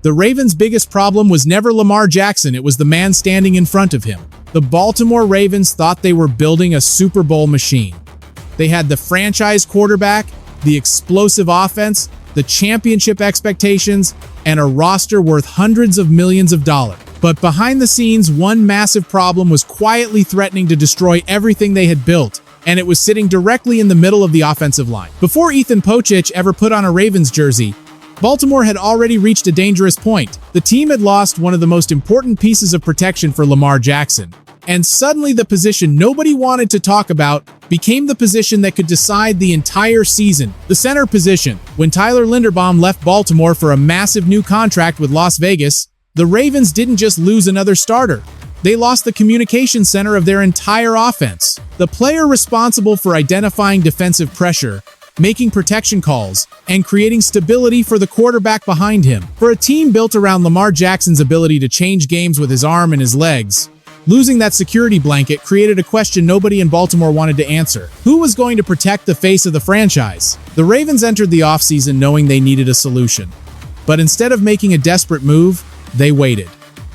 The Ravens' biggest problem was never Lamar Jackson, it was the man standing in front of him. The Baltimore Ravens thought they were building a Super Bowl machine. They had the franchise quarterback, the explosive offense, the championship expectations, and a roster worth hundreds of millions of dollars. But behind the scenes, one massive problem was quietly threatening to destroy everything they had built, and it was sitting directly in the middle of the offensive line. Before Ethan Pocic ever put on a Ravens jersey, Baltimore had already reached a dangerous point. The team had lost one of the most important pieces of protection for Lamar Jackson. And suddenly the position nobody wanted to talk about became the position that could decide the entire season. The center position. When Tyler Linderbaum left Baltimore for a massive new contract with Las Vegas, the Ravens didn't just lose another starter. They lost the communication center of their entire offense. The player responsible for identifying defensive pressure, making protection calls, and creating stability for the quarterback behind him. For a team built around Lamar Jackson's ability to change games with his arm and his legs, losing that security blanket created a question nobody in Baltimore wanted to answer. Who was going to protect the face of the franchise? The Ravens entered the offseason knowing they needed a solution. But instead of making a desperate move, they waited.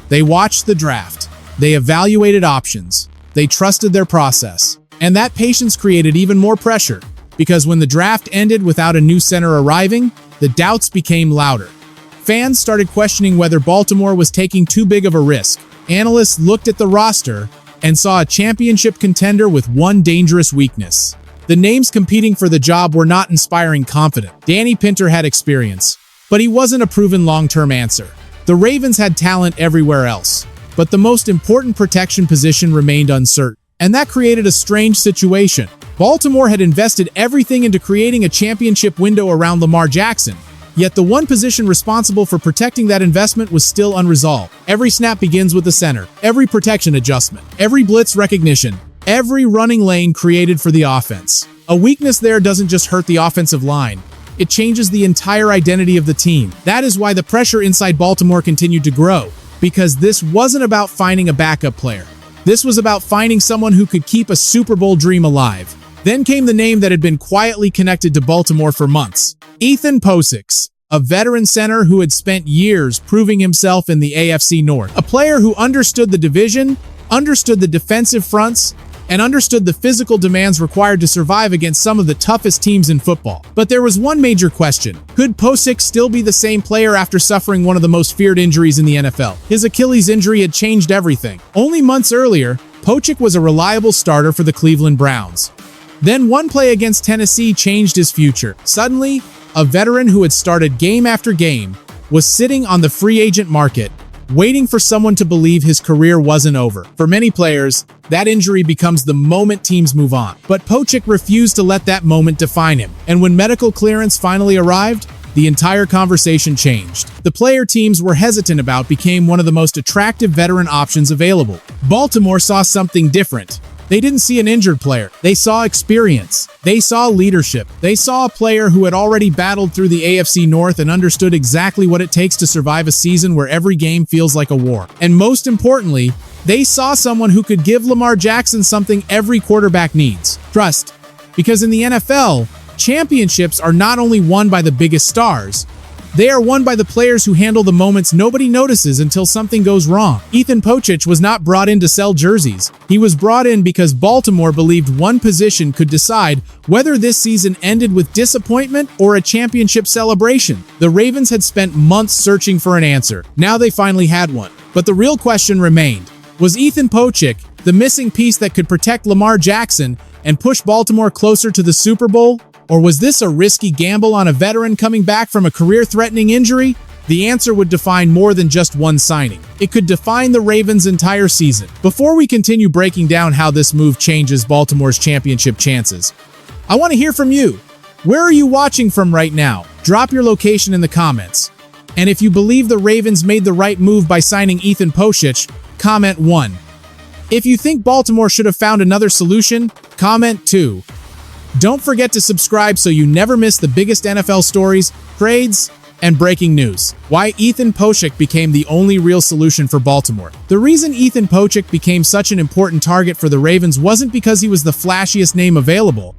They watched the draft. They evaluated options. They trusted their process. And that patience created even more pressure, because when the draft ended without a new center arriving, the doubts became louder. Fans started questioning whether Baltimore was taking too big of a risk. Analysts looked at the roster and saw a championship contender with one dangerous weakness. The names competing for the job were not inspiring confidence. Danny Pinter had experience, but he wasn't a proven long-term answer. The Ravens had talent everywhere else, but the most important protection position remained uncertain. And that created a strange situation. Baltimore had invested everything into creating a championship window around Lamar Jackson, yet the one position responsible for protecting that investment was still unresolved. Every snap begins with the center, every protection adjustment, every blitz recognition, every running lane created for the offense. A weakness there doesn't just hurt the offensive line, it changes the entire identity of the team. That is why the pressure inside Baltimore continued to grow, because this wasn't about finding a backup player. This was about finding someone who could keep a Super Bowl dream alive. Then came the name that had been quietly connected to Baltimore for months. Ethan Pocic, a veteran center who had spent years proving himself in the AFC North. A player who understood the division, understood the defensive fronts, and understood the physical demands required to survive against some of the toughest teams in football. But there was one major question. Could Pocic still be the same player after suffering one of the most feared injuries in the NFL? His Achilles injury had changed everything. Only months earlier, Pocic was a reliable starter for the Cleveland Browns. Then one play against Tennessee changed his future. Suddenly, a veteran who had started game after game was sitting on the free agent market, waiting for someone to believe his career wasn't over. For many players, that injury becomes the moment teams move on. But Pocic refused to let that moment define him. And when medical clearance finally arrived, the entire conversation changed. The player teams were hesitant about became one of the most attractive veteran options available. Baltimore saw something different. They didn't see an injured player. They saw experience. They saw leadership. They saw a player who had already battled through the AFC North and understood exactly what it takes to survive a season where every game feels like a war. And most importantly, they saw someone who could give Lamar Jackson something every quarterback needs: trust. Because in the NFL, championships are not only won by the biggest stars, they are won by the players who handle the moments nobody notices until something goes wrong. Ethan Pocic was not brought in to sell jerseys. He was brought in because Baltimore believed one position could decide whether this season ended with disappointment or a championship celebration. The Ravens had spent months searching for an answer. Now they finally had one. But the real question remained. Was Ethan Pocic the missing piece that could protect Lamar Jackson and push Baltimore closer to the Super Bowl? Or was this a risky gamble on a veteran coming back from a career-threatening injury? The answer would define more than just one signing. It could define the Ravens' entire season. Before we continue breaking down how this move changes Baltimore's championship chances, I want to hear from you. Where are you watching from right now? Drop your location in the comments. And if you believe the Ravens made the right move by signing Ethan Pocic, comment 1. If you think Baltimore should have found another solution, comment 2. Don't forget to subscribe so you never miss the biggest NFL stories, trades, and breaking news. Why Ethan Pocic became the only real solution for Baltimore. The reason Ethan Pocic became such an important target for the Ravens wasn't because he was the flashiest name available.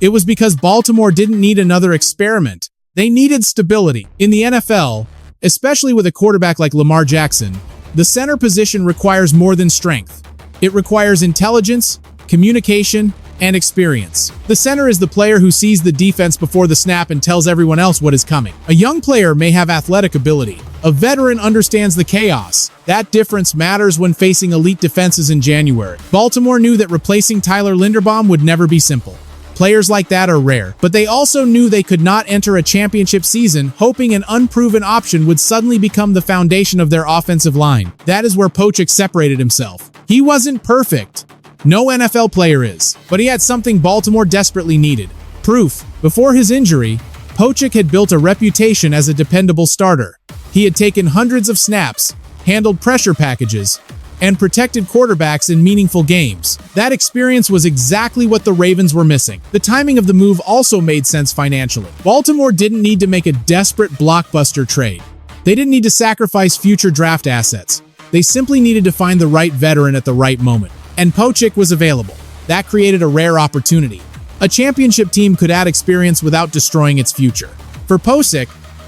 It was because Baltimore didn't need another experiment. They needed stability. In the NFL, Especially with a quarterback like Lamar Jackson, the center position requires more than strength. It requires intelligence, communication, and experience. The center is the player who sees the defense before the snap and tells everyone else what is coming. A young player may have athletic ability. A veteran understands the chaos. That difference matters when facing elite defenses in January. Baltimore knew that replacing Tyler Linderbaum would never be simple. Players like that are rare, but they also knew they could not enter a championship season hoping an unproven option would suddenly become the foundation of their offensive line. That is where Pocic separated himself. He wasn't perfect. No NFL player is, but he had something Baltimore desperately needed. Proof. Before his injury, Pocic had built a reputation as a dependable starter. He had taken hundreds of snaps, handled pressure packages, and protected quarterbacks in meaningful games. That experience was exactly what the Ravens were missing. The timing of the move also made sense financially. Baltimore didn't need to make a desperate blockbuster trade. They didn't need to sacrifice future draft assets. They simply needed to find the right veteran at the right moment. And Pocic was available. That created a rare opportunity. A championship team could add experience without destroying its future. For Pocic,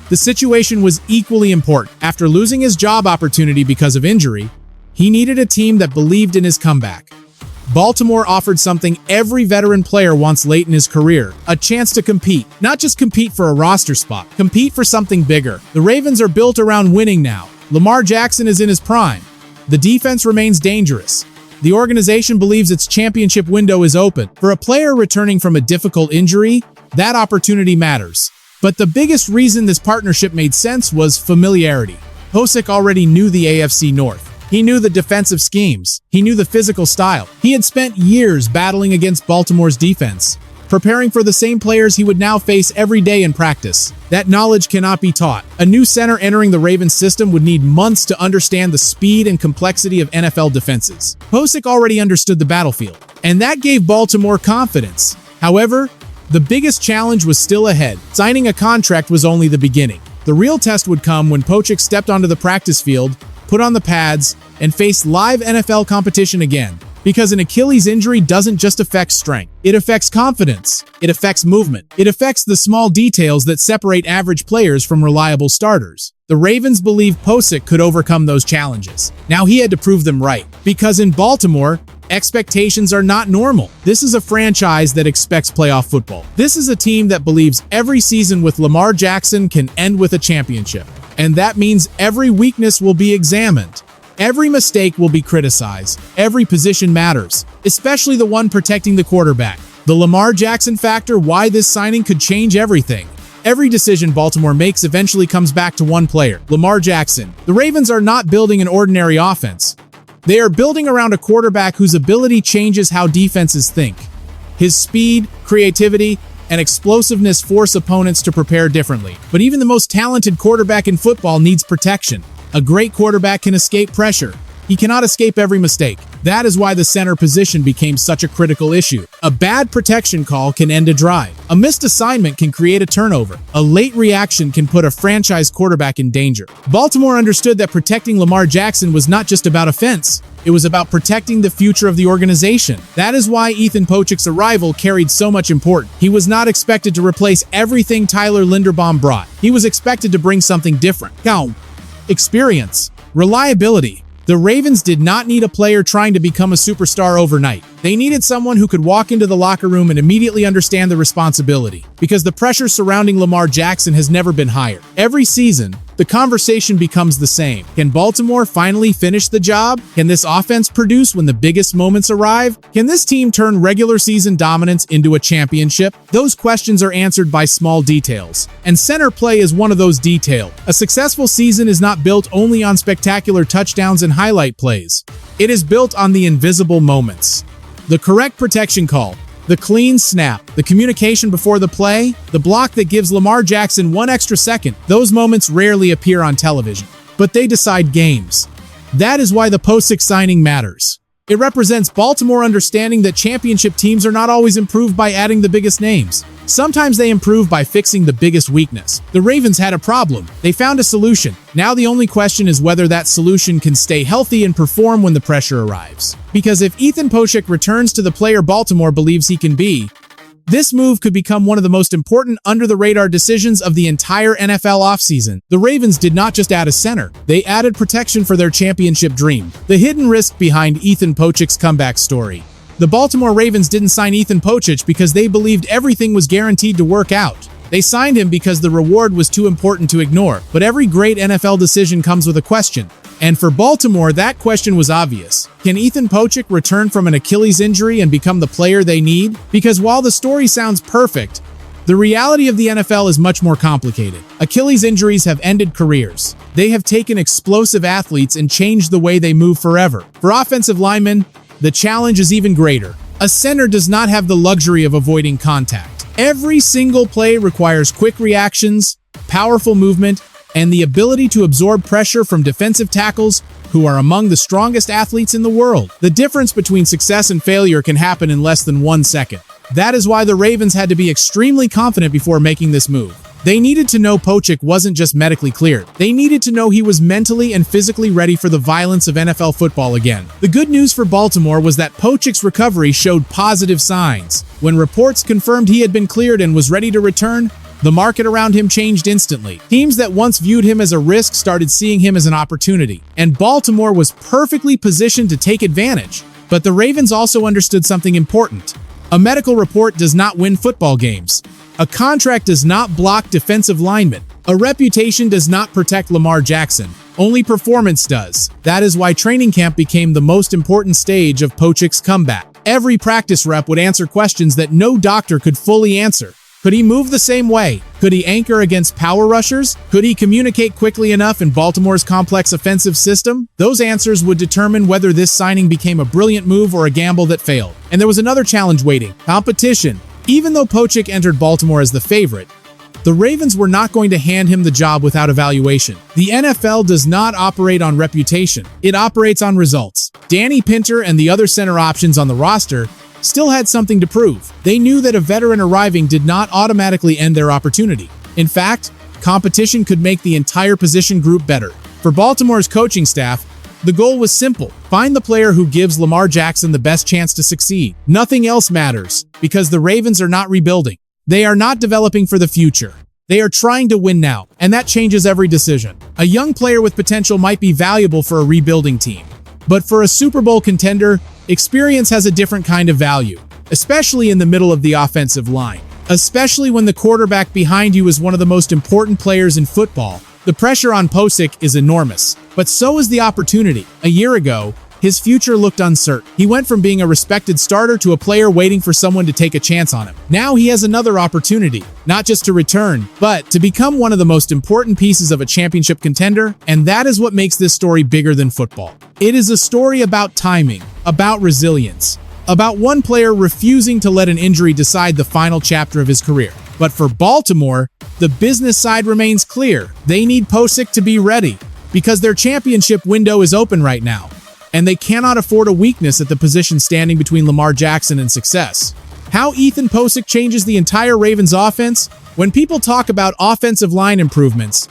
the situation was equally important. After losing his job opportunity because of injury, he needed a team that believed in his comeback. Baltimore offered something every veteran player wants late in his career, a chance to compete. Not just compete for a roster spot, compete for something bigger. The Ravens are built around winning now. Lamar Jackson is in his prime. The defense remains dangerous. The organization believes its championship window is open. For a player returning from a difficult injury, that opportunity matters. But the biggest reason this partnership made sense was familiarity. Pocic already knew the AFC North. He knew the defensive schemes. He knew the physical style. He had spent years battling against Baltimore's defense, preparing for the same players he would now face every day in practice. That knowledge cannot be taught. A new center entering the Ravens system would need months to understand the speed and complexity of NFL defenses. Pocic already understood the battlefield, and that gave Baltimore confidence. However, the biggest challenge was still ahead. Signing a contract was only the beginning. The real test would come when Pocic stepped onto the practice field, put on the pads, and faced live NFL competition again. Because an Achilles injury doesn't just affect strength. It affects confidence. It affects movement. It affects the small details that separate average players from reliable starters. The Ravens believed Pocic could overcome those challenges. Now he had to prove them right. Because in Baltimore, expectations are not normal. This is a franchise that expects playoff football. This is a team that believes every season with Lamar Jackson can end with a championship. And that means every weakness will be examined. Every mistake will be criticized. Every position matters, especially the one protecting the quarterback. The Lamar Jackson factor, why this signing could change everything. Every decision Baltimore makes eventually comes back to one player, Lamar Jackson. The Ravens are not building an ordinary offense. They are building around a quarterback whose ability changes how defenses think. His speed, creativity, and explosiveness force opponents to prepare differently. But even the most talented quarterback in football needs protection. A great quarterback can escape pressure. He cannot escape every mistake. That is why the center position became such a critical issue. A bad protection call can end a drive. A missed assignment can create a turnover. A late reaction can put a franchise quarterback in danger. Baltimore understood that protecting Lamar Jackson was not just about offense. It was about protecting the future of the organization. That is why Ethan Pocic's arrival carried so much importance. He was not expected to replace everything Tyler Linderbaum brought. He was expected to bring something different. Experience, reliability. The Ravens did not need a player trying to become a superstar overnight. They needed someone who could walk into the locker room and immediately understand the responsibility. Because the pressure surrounding Lamar Jackson has never been higher. Every season, the conversation becomes the same. Can Baltimore finally finish the job? Can this offense produce when the biggest moments arrive? Can this team turn regular season dominance into a championship? Those questions are answered by small details. And center play is one of those details. A successful season is not built only on spectacular touchdowns and highlight plays. It is built on the invisible moments. The correct protection call, the clean snap, the communication before the play, the block that gives Lamar Jackson one extra second. Those moments rarely appear on television, but they decide games. That is why the Pocic signing matters. It represents Baltimore understanding that championship teams are not always improved by adding the biggest names. Sometimes they improve by fixing the biggest weakness. The Ravens had a problem. They found a solution. Now the only question is whether that solution can stay healthy and perform when the pressure arrives. Because if Ethan Pocic returns to the player Baltimore believes he can be, This move could become one of the most important under-the-radar decisions of the entire NFL offseason. The Ravens did not just add a center, they added protection for their championship dream. The hidden risk behind Ethan Pocic's comeback story. The Baltimore Ravens didn't sign Ethan Pocic because they believed everything was guaranteed to work out. They signed him because the reward was too important to ignore. But every great NFL decision comes with a question. And for Baltimore, that question was obvious. Can Ethan Pocic return from an Achilles injury and become the player they need? Because while the story sounds perfect, the reality of the NFL is much more complicated. Achilles injuries have ended careers. They have taken explosive athletes and changed the way they move forever. For offensive linemen, the challenge is even greater. A center does not have the luxury of avoiding contact. Every single play requires quick reactions, powerful movement, and the ability to absorb pressure from defensive tackles who are among the strongest athletes in the world. The difference between success and failure can happen in less than 1 second. That is why the Ravens had to be extremely confident before making this move. They needed to know Pocic wasn't just medically cleared. They needed to know he was mentally and physically ready for the violence of NFL football again. The good news for Baltimore was that Pocic's recovery showed positive signs. When reports confirmed he had been cleared and was ready to return, the market around him changed instantly. Teams that once viewed him as a risk started seeing him as an opportunity, and Baltimore was perfectly positioned to take advantage. But the Ravens also understood something important. A medical report does not win football games. A contract does not block defensive linemen. A reputation does not protect Lamar Jackson. Only performance does. That is why training camp became the most important stage of Pocic's comeback. Every practice rep would answer questions that no doctor could fully answer. Could he move the same way? Could he anchor against power rushers? Could he communicate quickly enough in Baltimore's complex offensive system? Those answers would determine whether this signing became a brilliant move or a gamble that failed. And there was another challenge waiting: competition. Even though Pocic entered Baltimore as the favorite, the Ravens were not going to hand him the job without evaluation. The NFL does not operate on reputation. It operates on results. Danny Pinter and the other center options on the roster still had something to prove. They knew that a veteran arriving did not automatically end their opportunity. In fact, competition could make the entire position group better. For Baltimore's coaching staff, the goal was simple: find the player who gives Lamar Jackson the best chance to succeed. Nothing else matters, because the Ravens are not rebuilding. They are not developing for the future. They are trying to win now, and that changes every decision. A young player with potential might be valuable for a rebuilding team. But for a Super Bowl contender, experience has a different kind of value, especially in the middle of the offensive line. Especially when the quarterback behind you is one of the most important players in football. The pressure on Pocic is enormous, but so is the opportunity. A year ago, his future looked uncertain. He went from being a respected starter to a player waiting for someone to take a chance on him. Now he has another opportunity, not just to return, but to become one of the most important pieces of a championship contender, and that is what makes this story bigger than football. It is a story about timing, about resilience, about one player refusing to let an injury decide the final chapter of his career. But for Baltimore, the business side remains clear. They need Pocic to be ready, because their championship window is open right now, and they cannot afford a weakness at the position standing between Lamar Jackson and success. How Ethan Pocic changes the entire Ravens offense? When people talk about offensive line improvements,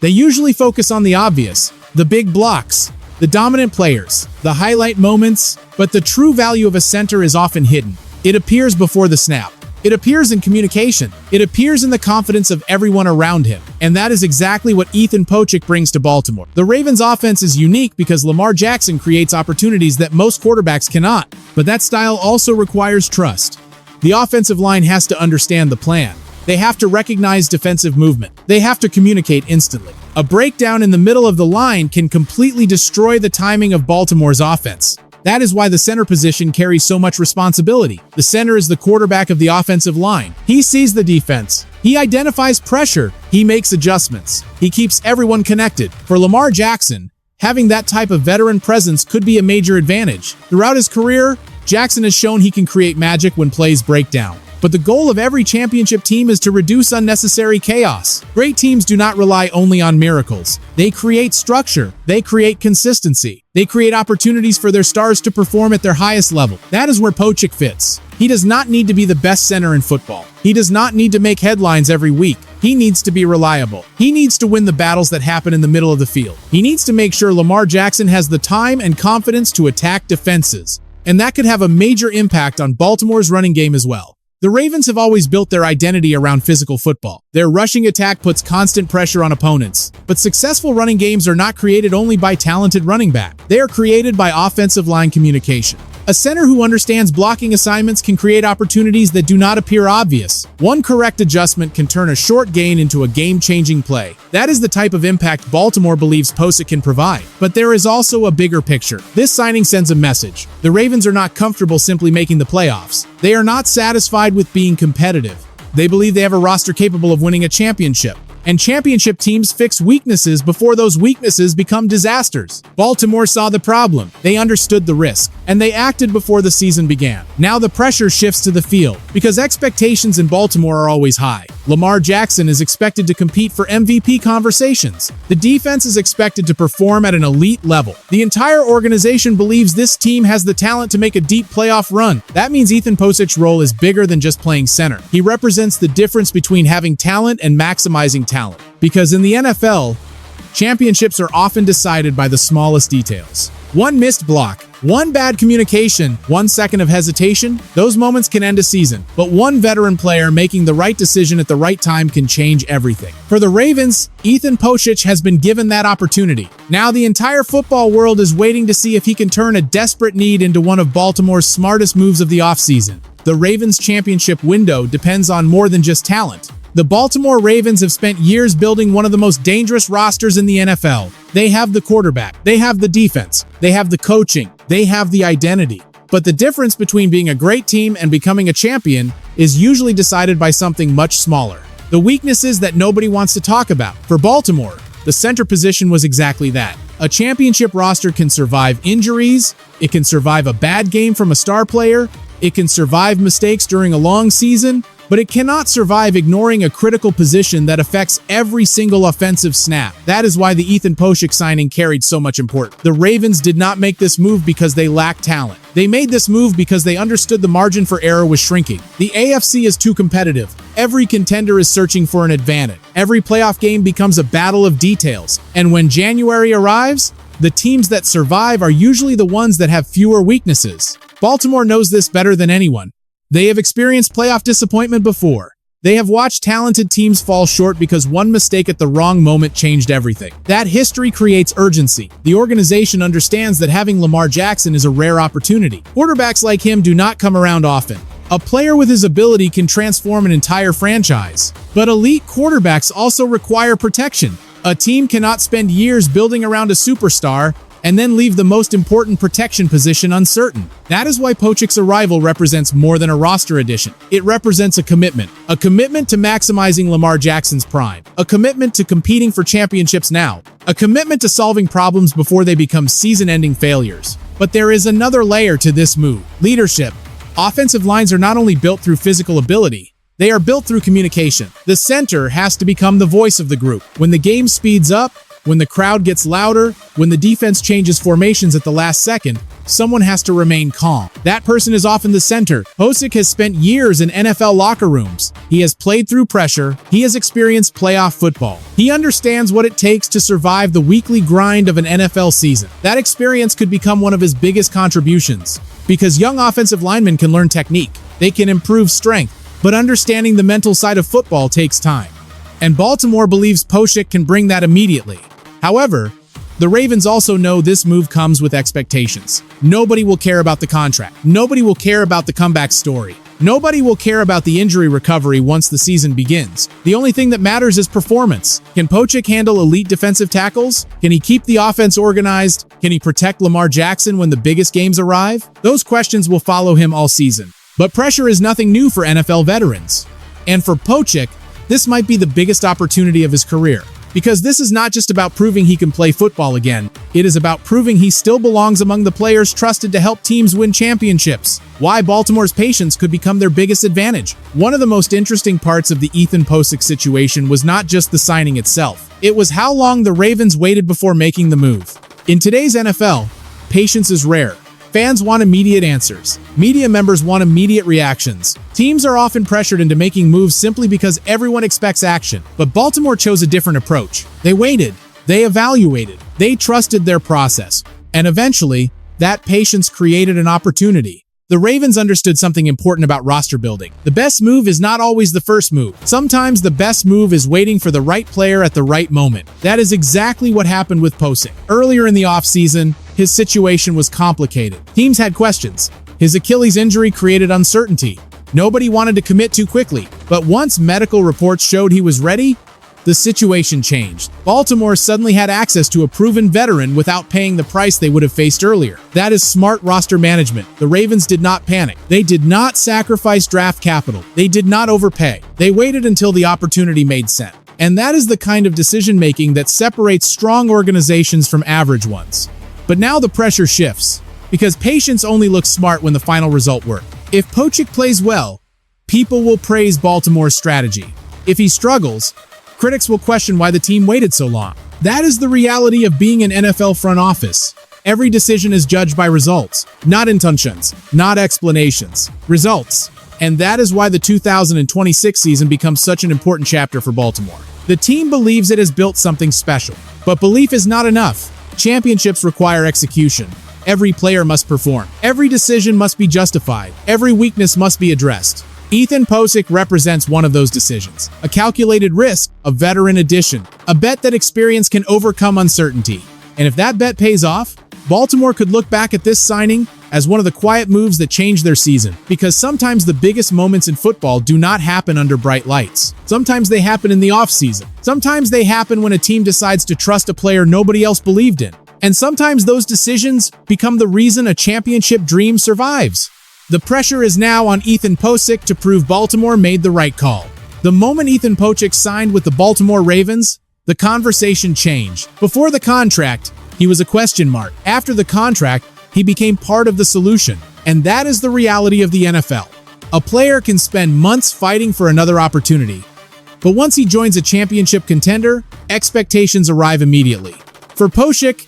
they usually focus on the obvious: the big blocks, the dominant players, the highlight moments, but the true value of a center is often hidden. It appears before the snap. It appears in communication. It appears in the confidence of everyone around him. And that is exactly what Ethan Pocic brings to Baltimore. The Ravens' offense is unique because Lamar Jackson creates opportunities that most quarterbacks cannot. But that style also requires trust. The offensive line has to understand the plan. They have to recognize defensive movement. They have to communicate instantly. A breakdown in the middle of the line can completely destroy the timing of Baltimore's offense. That is why the center position carries so much responsibility. The center is the quarterback of the offensive line. He sees the defense. He identifies pressure. He makes adjustments. He keeps everyone connected. For Lamar Jackson, having that type of veteran presence could be a major advantage. Throughout his career, Jackson has shown he can create magic when plays break down. But the goal of every championship team is to reduce unnecessary chaos. Great teams do not rely only on miracles. They create structure. They create consistency. They create opportunities for their stars to perform at their highest level. That is where Pocic fits. He does not need to be the best center in football. He does not need to make headlines every week. He needs to be reliable. He needs to win the battles that happen in the middle of the field. He needs to make sure Lamar Jackson has the time and confidence to attack defenses. And that could have a major impact on Baltimore's running game as well. The Ravens have always built their identity around physical football. Their rushing attack puts constant pressure on opponents. But successful running games are not created only by talented running back. They are created by offensive line communication. A center who understands blocking assignments can create opportunities that do not appear obvious. One correct adjustment can turn a short gain into a game-changing play. That is the type of impact Baltimore believes Pocic can provide. But there is also a bigger picture. This signing sends a message. The Ravens are not comfortable simply making the playoffs. They are not satisfied with being competitive. They believe they have a roster capable of winning a championship. And championship teams fix weaknesses before those weaknesses become disasters. Baltimore saw the problem, they understood the risk, and they acted before the season began. Now the pressure shifts to the field, because expectations in Baltimore are always high. Lamar Jackson is expected to compete for MVP conversations. The defense is expected to perform at an elite level. The entire organization believes this team has the talent to make a deep playoff run. That means Ethan Posic's role is bigger than just playing center. He represents the difference between having talent and maximizing talent. Because in the NFL, championships are often decided by the smallest details. One missed block, one bad communication, 1 second of hesitation, those moments can end a season. But one veteran player making the right decision at the right time can change everything. For the Ravens, Ethan Pocic has been given that opportunity. Now the entire football world is waiting to see if he can turn a desperate need into one of Baltimore's smartest moves of the offseason. The Ravens' championship window depends on more than just talent. The Baltimore Ravens have spent years building one of the most dangerous rosters in the NFL. They have the quarterback, they have the defense, they have the coaching, they have the identity. But the difference between being a great team and becoming a champion is usually decided by something much smaller. The weaknesses that nobody wants to talk about. For Baltimore, the center position was exactly that. A championship roster can survive injuries, it can survive a bad game from a star player, it can survive mistakes during a long season, but it cannot survive ignoring a critical position that affects every single offensive snap. That is why the Ethan Pocic signing carried so much importance. The Ravens did not make this move because they lacked talent. They made this move because they understood the margin for error was shrinking. The AFC is too competitive. Every contender is searching for an advantage. Every playoff game becomes a battle of details. And when January arrives, the teams that survive are usually the ones that have fewer weaknesses. Baltimore knows this better than anyone. They have experienced playoff disappointment before. They have watched talented teams fall short because one mistake at the wrong moment changed everything. That history creates urgency. The organization understands that having Lamar Jackson is a rare opportunity. Quarterbacks like him do not come around often. A player with his ability can transform an entire franchise. But elite quarterbacks also require protection. A team cannot spend years building around a superstar and then leave the most important protection position uncertain. That is why Pocic's arrival represents more than a roster addition. It represents a commitment to maximizing Lamar Jackson's prime, a commitment to competing for championships now, a commitment to solving problems before they become season-ending failures. But there is another layer to this move: leadership. Offensive lines are not only built through physical ability, they are built through communication. The center has to become the voice of the group. When the game speeds up, when the crowd gets louder, when the defense changes formations at the last second, someone has to remain calm. That person is often the center. Pocic has spent years in NFL locker rooms. He has played through pressure. He has experienced playoff football. He understands what it takes to survive the weekly grind of an NFL season. That experience could become one of his biggest contributions. Because young offensive linemen can learn technique. They can improve strength. But understanding the mental side of football takes time. And Baltimore believes Pocic can bring that immediately. However, the Ravens also know this move comes with expectations. Nobody will care about the contract. Nobody will care about the comeback story. Nobody will care about the injury recovery once the season begins. The only thing that matters is performance. Can Pocic handle elite defensive tackles? Can he keep the offense organized? Can he protect Lamar Jackson when the biggest games arrive? Those questions will follow him all season. But pressure is nothing new for NFL veterans. And for Pocic, this might be the biggest opportunity of his career. Because this is not just about proving he can play football again, it is about proving he still belongs among the players trusted to help teams win championships. Why Baltimore's patience could become their biggest advantage. One of the most interesting parts of the Ethan Pocic situation was not just the signing itself. It was how long the Ravens waited before making the move. In today's NFL, patience is rare. Fans want immediate answers. Media members want immediate reactions. Teams are often pressured into making moves simply because everyone expects action. But Baltimore chose a different approach. They waited. They evaluated. They trusted their process. And eventually, that patience created an opportunity. The Ravens understood something important about roster building. The best move is not always the first move. Sometimes the best move is waiting for the right player at the right moment. That is exactly what happened with Pocic. Earlier in the offseason, his situation was complicated. Teams had questions. His Achilles injury created uncertainty. Nobody wanted to commit too quickly. But once medical reports showed he was ready, the situation changed. Baltimore suddenly had access to a proven veteran without paying the price they would have faced earlier. That is smart roster management. The Ravens did not panic. They did not sacrifice draft capital. They did not overpay. They waited until the opportunity made sense. And that is the kind of decision-making that separates strong organizations from average ones. But now the pressure shifts, because patience only looks smart when the final result works. If Pocic plays well, people will praise Baltimore's strategy. If he struggles, critics will question why the team waited so long. That is the reality of being an NFL front office. Every decision is judged by results, not intentions, not explanations. Results. And that is why the 2026 season becomes such an important chapter for Baltimore. The team believes it has built something special. But belief is not enough. Championships require execution. Every player must perform. Every decision must be justified. Every weakness must be addressed. Ethan Pocic represents one of those decisions. A calculated risk, a veteran addition, a bet that experience can overcome uncertainty. And if that bet pays off, Baltimore could look back at this signing as one of the quiet moves that changed their season. Because sometimes the biggest moments in football do not happen under bright lights. Sometimes they happen in the offseason. Sometimes they happen when a team decides to trust a player nobody else believed in. And sometimes those decisions become the reason a championship dream survives. The pressure is now on Ethan Pocic to prove Baltimore made the right call. The moment Ethan Pocic signed with the Baltimore Ravens, the conversation changed. Before the contract, he was a question mark. After the contract, he became part of the solution. And that is the reality of the NFL. A player can spend months fighting for another opportunity. But once he joins a championship contender, expectations arrive immediately. For Pocic,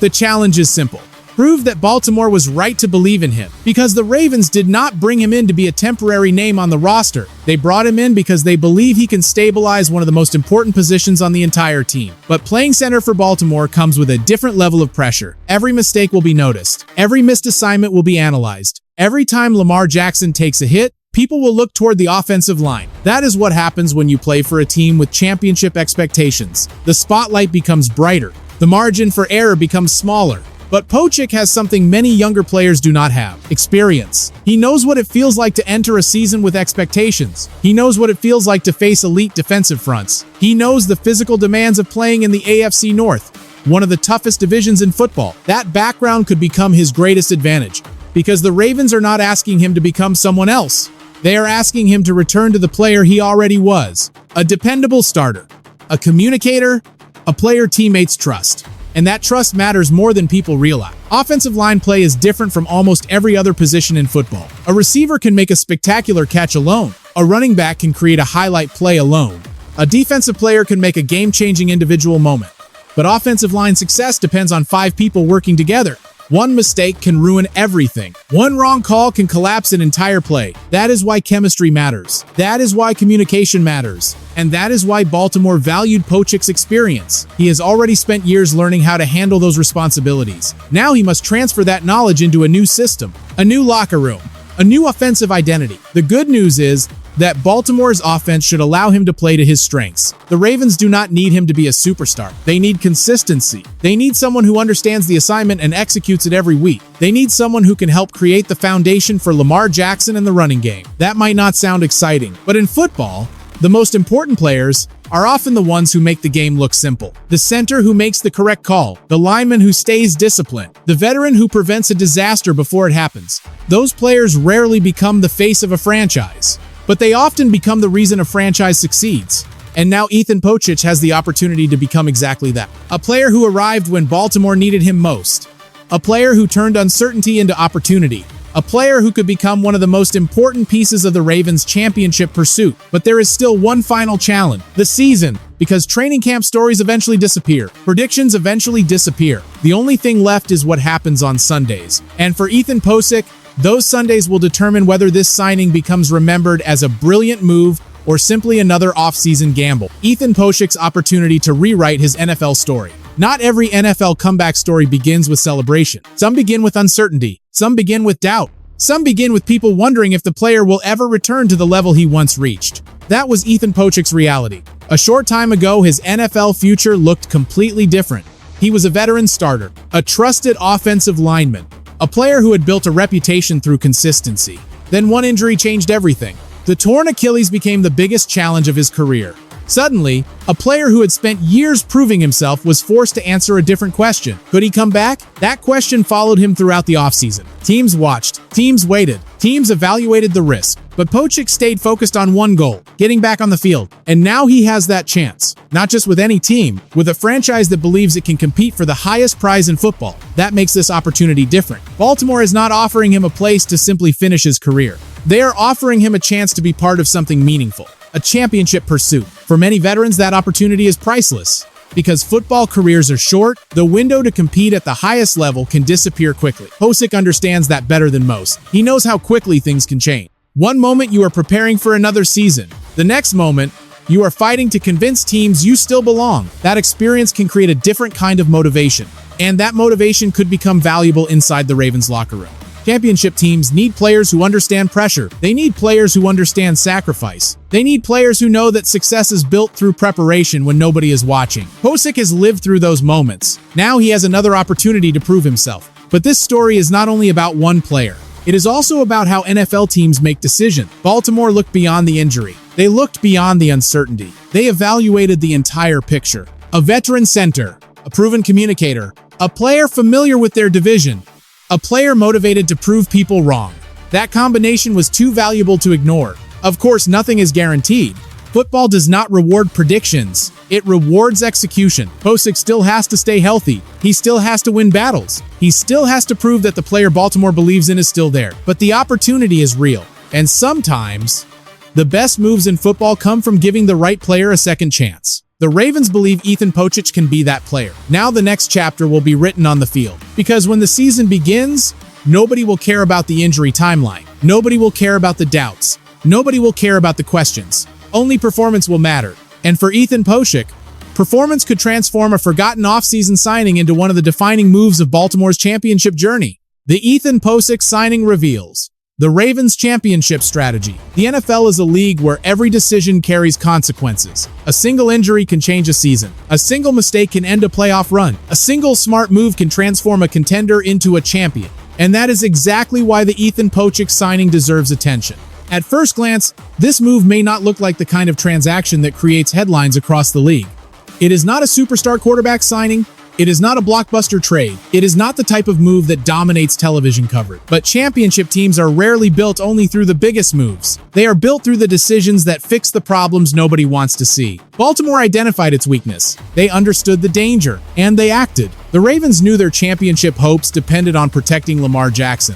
the challenge is simple. Prove that Baltimore was right to believe in him, because the Ravens did not bring him in to be a temporary name on the roster. They brought him in because they believe he can stabilize one of the most important positions on the entire team. But playing center for Baltimore comes with a different level of pressure. Every mistake will be noticed. Every missed assignment will be analyzed. Every time Lamar Jackson takes a hit, people will look toward the offensive line. That is what happens when you play for a team with championship expectations. The spotlight becomes brighter. The margin for error becomes smaller. But Pocic has something many younger players do not have: experience. He knows what it feels like to enter a season with expectations. He knows what it feels like to face elite defensive fronts. He knows the physical demands of playing in the AFC North, one of the toughest divisions in football. That background could become his greatest advantage, because the Ravens are not asking him to become someone else. They are asking him to return to the player he already was: a dependable starter, a communicator, a player teammates trust. And that trust matters more than people realize. Offensive line play is different from almost every other position in football. A receiver can make a spectacular catch alone. A running back can create a highlight play alone. A defensive player can make a game-changing individual moment. But offensive line success depends on 5 people working together. One mistake can ruin everything. One wrong call can collapse an entire play. That is why chemistry matters. That is why communication matters. And that is why Baltimore valued Pocic's experience. He has already spent years learning how to handle those responsibilities. Now he must transfer that knowledge into a new system, a new locker room, a new offensive identity. The good news is that Baltimore's offense should allow him to play to his strengths. The Ravens do not need him to be a superstar. They need consistency. They need someone who understands the assignment and executes it every week. They need someone who can help create the foundation for Lamar Jackson and the running game. That might not sound exciting, but in football, the most important players are often the ones who make the game look simple. The center who makes the correct call, the lineman who stays disciplined, the veteran who prevents a disaster before it happens. Those players rarely become the face of a franchise, but they often become the reason a franchise succeeds. And now Ethan Pocic has the opportunity to become exactly that. A player who arrived when Baltimore needed him most. A player who turned uncertainty into opportunity. A player who could become one of the most important pieces of the Ravens' championship pursuit. But there is still one final challenge: the season. Because training camp stories eventually disappear. Predictions eventually disappear. The only thing left is what happens on Sundays. And for Ethan Pocic, those Sundays will determine whether this signing becomes remembered as a brilliant move or simply another offseason gamble. Ethan Pocic's opportunity to rewrite his NFL story. Not every NFL comeback story begins with celebration. Some begin with uncertainty. Some begin with doubt. Some begin with people wondering if the player will ever return to the level he once reached. That was Ethan Pocic's reality. A short time ago, his NFL future looked completely different. He was a veteran starter, a trusted offensive lineman, a player who had built a reputation through consistency. Then one injury changed everything. The torn Achilles became the biggest challenge of his career. Suddenly, a player who had spent years proving himself was forced to answer a different question. Could he come back? That question followed him throughout the offseason. Teams watched, teams waited, teams evaluated the risk. But Pocic stayed focused on one goal, getting back on the field. And now he has that chance. Not just with any team, with a franchise that believes it can compete for the highest prize in football. That makes this opportunity different. Baltimore is not offering him a place to simply finish his career. They are offering him a chance to be part of something meaningful. A championship pursuit. For many veterans, that opportunity is priceless. Because football careers are short, the window to compete at the highest level can disappear quickly. Pocic understands that better than most. He knows how quickly things can change. One moment you are preparing for another season. The next moment, you are fighting to convince teams you still belong. That experience can create a different kind of motivation. And that motivation could become valuable inside the Ravens locker room. Championship teams need players who understand pressure. They need players who understand sacrifice. They need players who know that success is built through preparation when nobody is watching. Pocic has lived through those moments. Now he has another opportunity to prove himself. But this story is not only about one player. It is also about how NFL teams make decisions. Baltimore looked beyond the injury. They looked beyond the uncertainty. They evaluated the entire picture. A veteran center, a proven communicator, a player familiar with their division, a player motivated to prove people wrong. That combination was too valuable to ignore. Of course, nothing is guaranteed. Football does not reward predictions. It rewards execution. Pocic still has to stay healthy. He still has to win battles. He still has to prove that the player Baltimore believes in is still there. But the opportunity is real. And sometimes, the best moves in football come from giving the right player a second chance. The Ravens believe Ethan Pocic can be that player. Now the next chapter will be written on the field. Because when the season begins, nobody will care about the injury timeline. Nobody will care about the doubts. Nobody will care about the questions. Only performance will matter. And for Ethan Pocic, performance could transform a forgotten offseason signing into one of the defining moves of Baltimore's championship journey. The Ethan Pocic signing reveals the Ravens' championship strategy. The NFL is a league where every decision carries consequences. A single injury can change a season. A single mistake can end a playoff run. A single smart move can transform a contender into a champion. And that is exactly why the Ethan Pocic signing deserves attention. At first glance, this move may not look like the kind of transaction that creates headlines across the league. It is not a superstar quarterback signing. It is not a blockbuster trade. It is not the type of move that dominates television coverage. But championship teams are rarely built only through the biggest moves. They are built through the decisions that fix the problems nobody wants to see. Baltimore identified its weakness. They understood the danger, and they acted. The Ravens knew their championship hopes depended on protecting Lamar Jackson.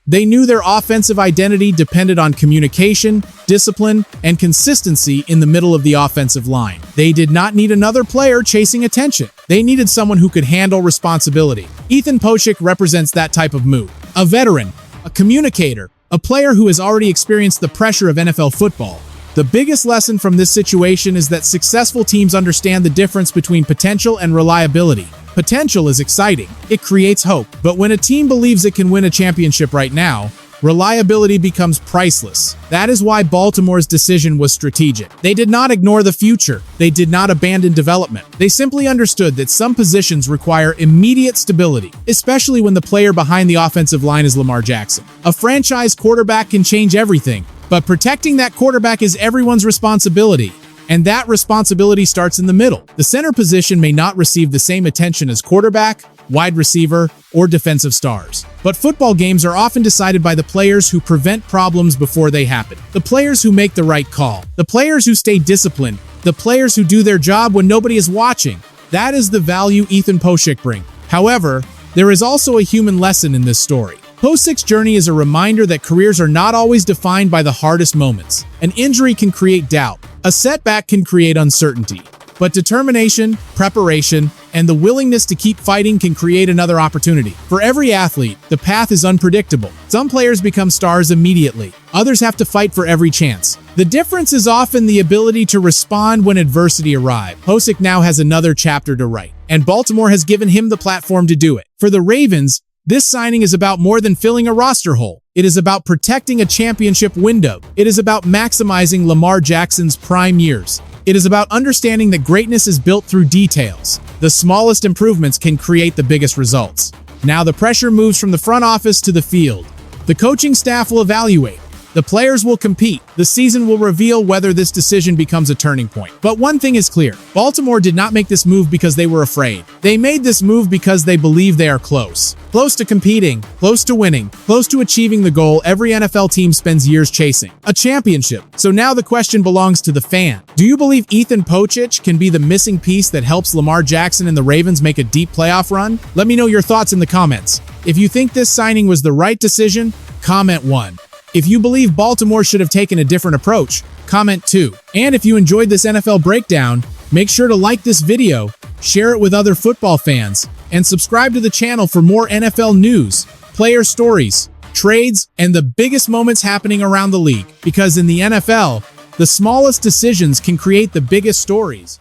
They knew their offensive identity depended on communication, discipline, and consistency in the middle of the offensive line. They did not need another player chasing attention. They needed someone who could handle responsibility. Ethan Pocic represents that type of move. A veteran, a communicator, a player who has already experienced the pressure of NFL football. The biggest lesson from this situation is that successful teams understand the difference between potential and reliability. Potential is exciting. It creates hope. But when a team believes it can win a championship right now, reliability becomes priceless. That is why Baltimore's decision was strategic. They did not ignore the future. They did not abandon development. They simply understood that some positions require immediate stability, especially when the player behind the offensive line is Lamar Jackson. A franchise quarterback can change everything, but protecting that quarterback is everyone's responsibility. And that responsibility starts in the middle. The center position may not receive the same attention as quarterback, wide receiver, or defensive stars. But football games are often decided by the players who prevent problems before they happen. The players who make the right call. The players who stay disciplined. The players who do their job when nobody is watching. That is the value Ethan Pocic brings. However, there is also a human lesson in this story. Pocic's journey is a reminder that careers are not always defined by the hardest moments. An injury can create doubt. A setback can create uncertainty. But determination, preparation, and the willingness to keep fighting can create another opportunity. For every athlete, the path is unpredictable. Some players become stars immediately. Others have to fight for every chance. The difference is often the ability to respond when adversity arrives. Pocic now has another chapter to write, and Baltimore has given him the platform to do it. For the Ravens, This signing is about more than filling a roster hole. It is about protecting a championship window. It is about maximizing Lamar Jackson's prime years. It is about understanding that greatness is built through details. The smallest improvements can create the biggest results. Now the pressure moves from the front office to the field. The coaching staff will evaluate. The players will compete. The season will reveal whether this decision becomes a turning point. But one thing is clear. Baltimore did not make this move because they were afraid. They made this move because they believe they are close. Close to competing, close to winning, close to achieving the goal every NFL team spends years chasing. A championship. So now the question belongs to the fan. Do you believe Ethan Pocic can be the missing piece that helps Lamar Jackson and the Ravens make a deep playoff run? Let me know your thoughts in the comments. If you think this signing was the right decision, comment 1. If you believe Baltimore should have taken a different approach, comment 2. And if you enjoyed this NFL breakdown, make sure to like this video, share it with other football fans, and subscribe to the channel for more NFL news, player stories, trades, and the biggest moments happening around the league. Because in the NFL, the smallest decisions can create the biggest stories.